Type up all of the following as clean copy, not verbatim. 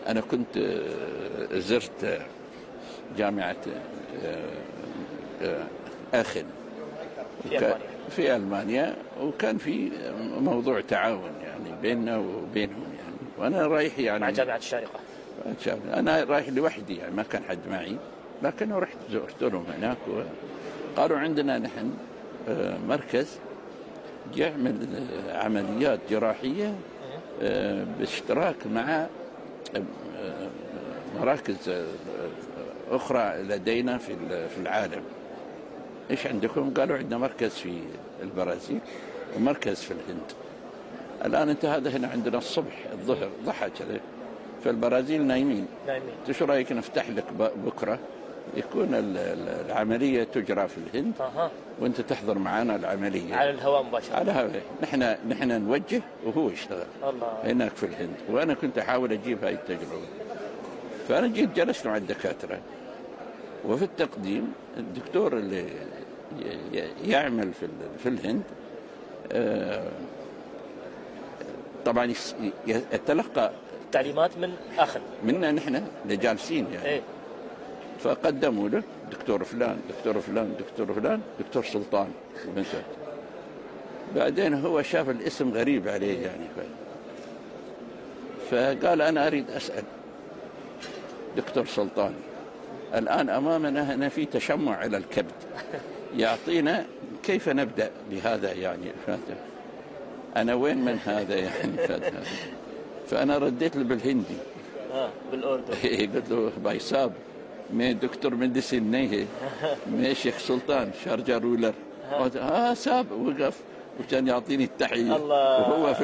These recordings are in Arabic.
أنا كنت زرت جامعة آخن في ألمانيا، وكان في موضوع تعاون يعني بيننا وبينهم يعني، وأنا رايح يعني مع جامعة الشارقة. أنا رايح لوحدي يعني ما كان حد معي، لكن رحت زرت لهم هناك وقالوا عندنا نحن مركز يعمل عمليات جراحية باشتراك مع مراكز أخرى لدينا في العالم. إيش عندكم؟ قالوا عندنا مركز في البرازيل ومركز في الهند. الآن أنت هذا هنا عندنا الصبح الظهر ضحى كذا، في البرازيل نايمين. شو رأيك نفتح لك بكرة يكون العملية تجرى في الهند وانت تحضر معنا العملية على الهواء مباشرة. على الهواء، نحن نوجه وهو يشتغل هناك في الهند. وانا كنت احاول اجيب هاي التجربة، فانا جيت جلست مع الدكاترة، وفي التقديم الدكتور اللي يعمل في الهند طبعا يتلقى تعليمات من آخر منا نحن اللي جالسين يعني. فقدموا له دكتور فلان دكتور فلان دكتور فلان دكتور سلطان بنته. بعدين هو شاف الاسم غريب عليه يعني، فقال أنا أريد أسأل دكتور سلطان، الآن أمامنا هنا في تشمع على الكبد، يعطينا كيف نبدأ بهذا يعني. أنا وين من هذا يعني فأنا رديت له بالهندي بالأردن. قلت له باي صاحب मैं دكتور مهندسين नहीं है, मैं शेख سلطان شارجة رولر. صاحب وقف وكان يعطيني التحية وهو في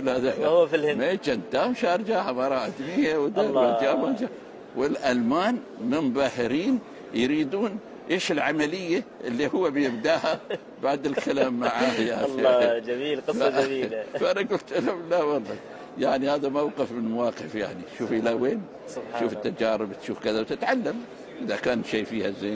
الهند. मैं जनता हूँ شارجة, हमारा आदमी है उधर. والألمان منبهرين يريدون إيش العملية اللي هو بيبداها بعد الكلام معاه يا الله جميل, قصة جميلة. فأنا قلت لهم لا والله يعني هذا موقف من مواقف يعني. شوف إلى وين, شوف التجارب, تشوف كذا وتتعلم إذا كان شيء فيها زين.